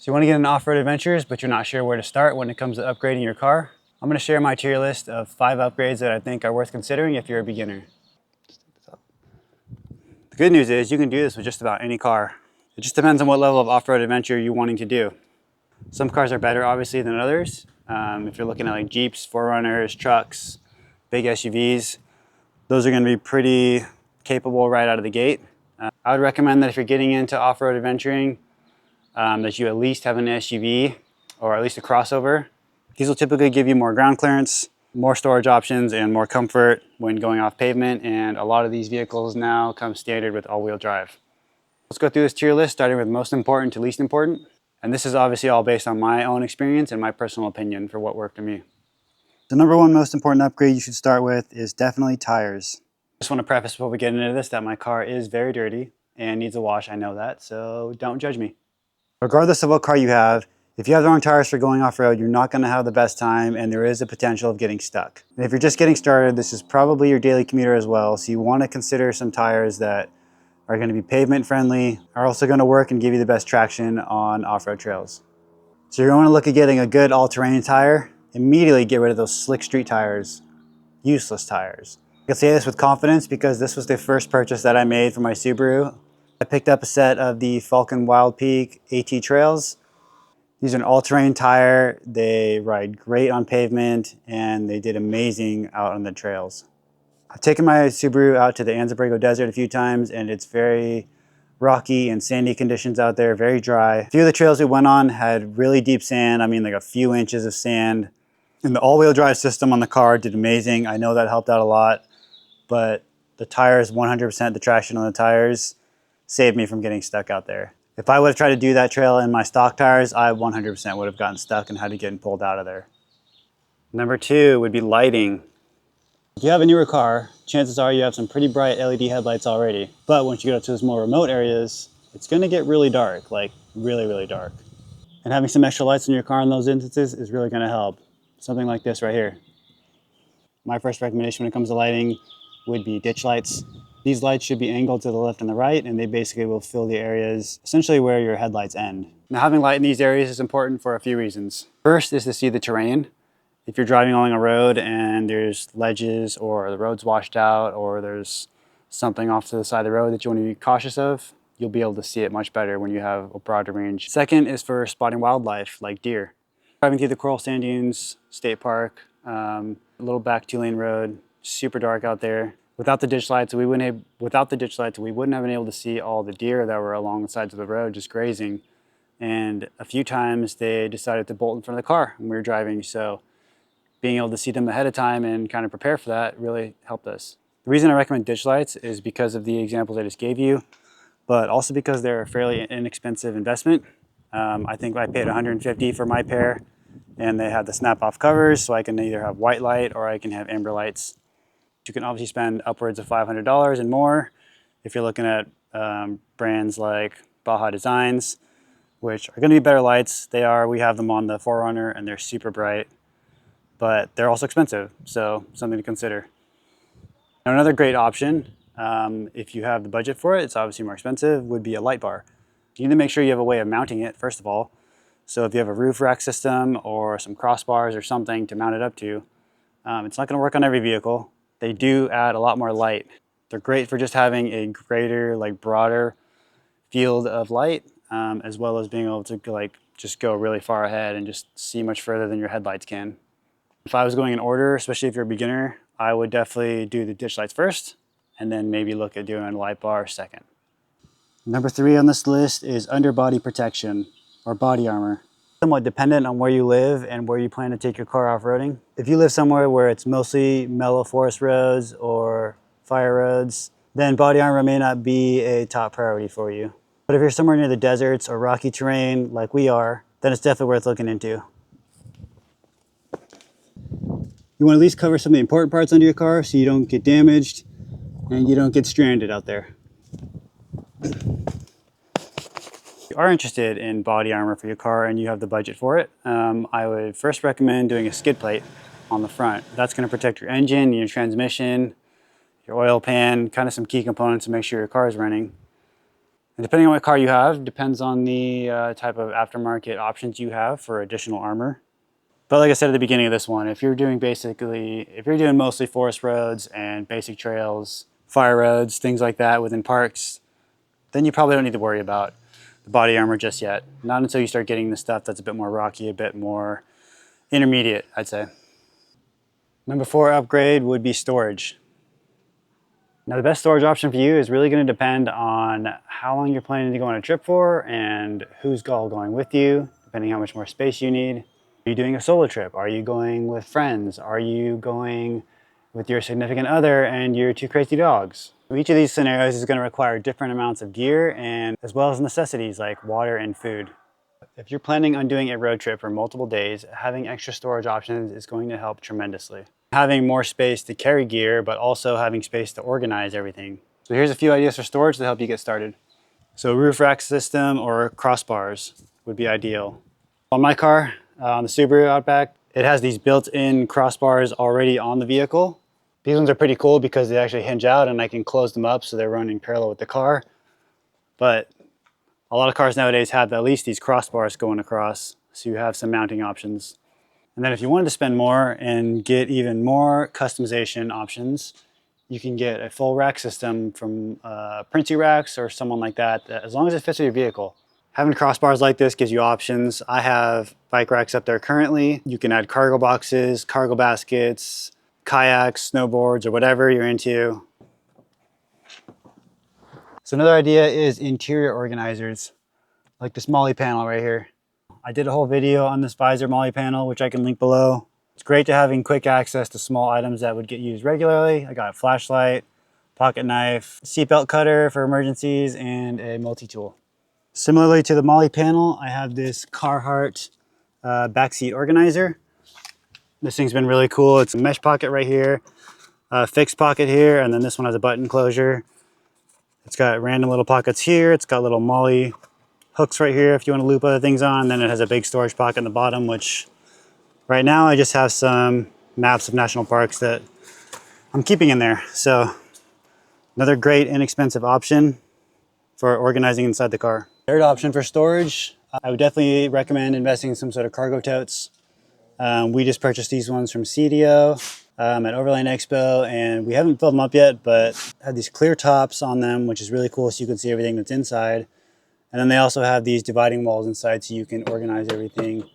So you want to get into off-road adventures, but you're not sure where to start when it comes to upgrading your car? I'm going to share my tier list of 5 upgrades that I think are worth considering if you're a beginner. The good news is you can do this with just about any car. It just depends on what level of off-road adventure you're wanting to do. Some cars are better obviously than others. If you're looking at like Jeeps, 4Runners, trucks, big SUVs, those are going to be pretty capable right out of the gate. I would recommend that if you're getting into off-road adventuring, that you at least have an SUV or at least a crossover. These will typically give you more ground clearance, more storage options, and more comfort when going off pavement, and a lot of these vehicles now come standard with all-wheel drive. Let's go through this tier list, starting with most important to least important. And this is obviously all based on my own experience and my personal opinion for what worked for me. The number one most important upgrade you should start with is definitely tires. I just want to preface before we get into this that my car is very dirty and needs a wash, I know that, so don't judge me. Regardless of what car you have, if you have the wrong tires for going off-road, you're not going to have the best time and there is a potential of getting stuck. And if you're just getting started, this is probably your daily commuter as well, so you want to consider some tires that are going to be pavement friendly, are also going to work and give you the best traction on off-road trails. So you're going to look at getting a good all-terrain tire. Immediately get rid of those slick street tires, useless tires. I can say this with confidence because this was the first purchase that I made for my Subaru. I picked up a set of the Falcon Wild Peak AT Trails. These are an all-terrain tire. They ride great on pavement and they did amazing out on the trails. I've taken my Subaru out to the Anza-Borrego Desert a few times and it's very rocky and sandy conditions out there, very dry. A few of the trails we went on had really deep sand. I mean like a few inches of sand. And the all-wheel drive system on the car did amazing. I know that helped out a lot, but the tires, 100% the traction on the tires saved me from getting stuck out there. If I would have tried to do that trail in my stock tires, I 100% would have gotten stuck and had to get pulled out of there. Number 2 would be lighting. If you have a newer car, chances are you have some pretty bright LED headlights already. But once you get up to those more remote areas, it's going to get really dark, like really, really dark. And having some extra lights in your car in those instances is really going to help. Something like this right here. My first recommendation when it comes to lighting would be ditch lights. These lights should be angled to the left and the right, and they basically will fill the areas essentially where your headlights end. Now, having light in these areas is important for a few reasons. First is to see the terrain. If you're driving along a road and there's ledges or the road's washed out or there's something off to the side of the road that you want to be cautious of, you'll be able to see it much better when you have a broader range. Second is for spotting wildlife like deer. Driving through the Coral Sand Dunes State Park, a little back 2-lane road, super dark out there. Without the ditch lights, we wouldn't have been able to see all the deer that were along the sides of the road just grazing. And a few times they decided to bolt in front of the car when we were driving. So being able to see them ahead of time and kind of prepare for that really helped us. The reason I recommend ditch lights is because of the examples I just gave you, but also because they're a fairly inexpensive investment. I think I paid $150 for my pair, and they have the snap-off covers, so I can either have white light or I can have amber lights. You can obviously spend upwards of $500 and more if you're looking at brands like Baja Designs, which are going to be better lights. We have them on the 4Runner and they're super bright, but they're also expensive, so something to consider. Now, another great option, if you have the budget for it, it's obviously more expensive, would be a light bar. You need to make sure you have a way of mounting it, first of all. So if you have a roof rack system or some crossbars or something to mount it up to, it's not going to work on every vehicle. They do add a lot more light. They're great for just having a greater, broader field of light, as well as being able to just go really far ahead and just see much further than your headlights can. If I was going in order, especially if you're a beginner, I would definitely do the ditch lights first, and then maybe look at doing a light bar second. Number 3 on this list is underbody protection, or body armor. Somewhat dependent on where you live and where you plan to take your car off-roading. If you live somewhere where it's mostly mellow forest roads or fire roads, then body armor may not be a top priority for you. But if you're somewhere near the deserts or rocky terrain like we are, then it's definitely worth looking into. You want to at least cover some of the important parts under your car so you don't get damaged and you don't get stranded out there. If you are interested in body armor for your car and you have the budget for it, I would first recommend doing a skid plate on the front. That's going to protect your engine, your transmission, your oil pan, kind of some key components to make sure your car is running. And depending on what car you have, depends on the type of aftermarket options you have for additional armor. But like I said at the beginning of this one, if you're doing mostly forest roads and basic trails, fire roads, things like that within parks, then you probably don't need to worry about the body armor just yet. Not until you start getting the stuff that's a bit more rocky, a bit more intermediate, I'd say. Number 4 upgrade would be storage. Now the best storage option for you is really going to depend on how long you're planning to go on a trip for and who's all going with you, depending on how much more space you need. Are you doing a solo trip? Are you going with friends? Are you going with your significant other and your 2 crazy dogs? Each of these scenarios is going to require different amounts of gear and as well as necessities like water and food. If you're planning on doing a road trip for multiple days, having extra storage options is going to help tremendously. Having more space to carry gear, but also having space to organize everything. So here's a few ideas for storage to help you get started. So a roof rack system or crossbars would be ideal. On my car, on the Subaru Outback, it has these built-in crossbars already on the vehicle. These ones are pretty cool because they actually hinge out and I can close them up so they're running parallel with the car. But a lot of cars nowadays have at least these crossbars going across, so you have some mounting options. And then if you wanted to spend more and get even more customization options, you can get a full rack system from Princey Racks or someone like that, as long as it fits with your vehicle. Having crossbars like this gives you options. I have bike racks up there currently. You can add cargo boxes, cargo baskets, kayaks, snowboards, or whatever you're into. So another idea is interior organizers, like this MOLLE panel right here. I did a whole video on this visor MOLLE panel, which I can link below. It's great to having quick access to small items that would get used regularly. I got a flashlight, pocket knife, seatbelt cutter for emergencies, and a multi-tool. Similarly to the MOLLE panel, I have this Carhartt backseat organizer. This thing's been really cool. It's a mesh pocket right here, a fixed pocket here, and then this one has a button closure. It's got random little pockets here. It's got little MOLLE hooks right here if you want to loop other things on. Then it has a big storage pocket in the bottom, which right now I just have some maps of national parks that I'm keeping in there. So another great inexpensive option for organizing inside the car. Third option for storage, I would definitely recommend investing in some sort of cargo totes. We just purchased these ones from CDO at Overland Expo, and we haven't filled them up yet, but have these clear tops on them, which is really cool, so you can see everything that's inside. And then they also have these dividing walls inside, so you can organize everything.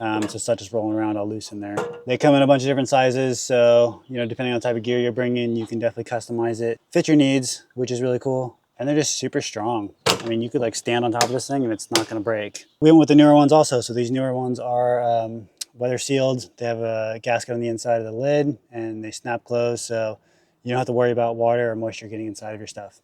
So stuff just rolling around all loose in there. They come in a bunch of different sizes, so depending on the type of gear you're bringing, you can definitely customize it, fit your needs, which is really cool. And they're just super strong. I mean, you could like stand on top of this thing and it's not going to break. We went with the newer ones also, so these newer ones are weather sealed. They have a gasket on the inside of the lid and they snap closed, so you don't have to worry about water or moisture getting inside of your stuff.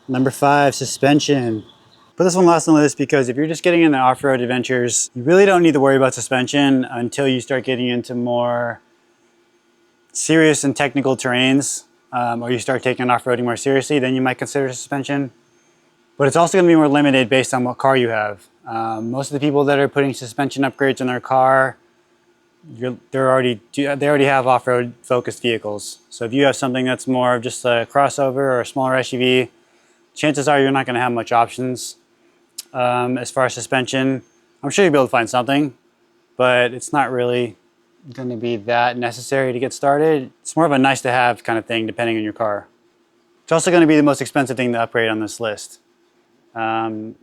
Number 5, suspension. Put this one last on the list because if you're just getting into off-road adventures, you really don't need to worry about suspension until you start getting into more serious and technical terrains, or you start taking off-roading more seriously. Then you might consider suspension. But it's also going to be more limited based on what car you have. Most of the people that are putting suspension upgrades in their car, they already have off-road focused vehicles. So if you have something that's more of just a crossover or a smaller SUV, chances are you're not going to have much options as far as suspension. I'm sure you'll be able to find something, but it's not really going to be that necessary to get started. It's more of a nice to have kind of thing depending on your car. It's also going to be the most expensive thing to upgrade on this list. You're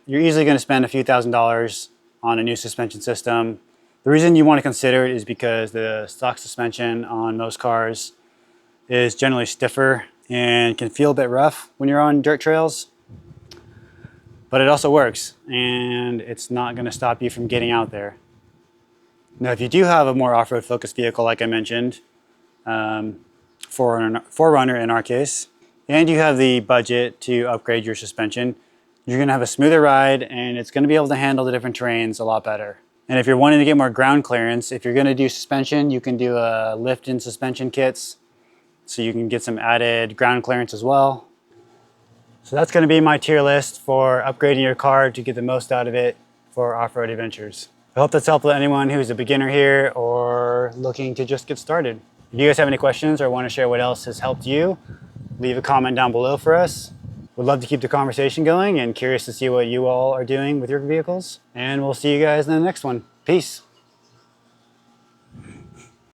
easily going to spend a few $1,000s on a new suspension system. The reason you want to consider it is because the stock suspension on most cars is generally stiffer and can feel a bit rough when you're on dirt trails. But it also works, and it's not going to stop you from getting out there. Now, if you do have a more off-road focused vehicle, like I mentioned, 4Runner in our case, and you have the budget to upgrade your suspension, you're going to have a smoother ride, and it's going to be able to handle the different terrains a lot better. And if you're wanting to get more ground clearance, if you're going to do suspension, you can do a lift-in suspension kits, so you can get some added ground clearance as well. So that's going to be my tier list for upgrading your car to get the most out of it for off-road adventures. I hope that's helpful to anyone who's a beginner here or looking to just get started. If you guys have any questions or want to share what else has helped you, leave a comment down below for us. Would love to keep the conversation going and curious to see what you all are doing with your vehicles. And we'll see you guys in the next one. Peace.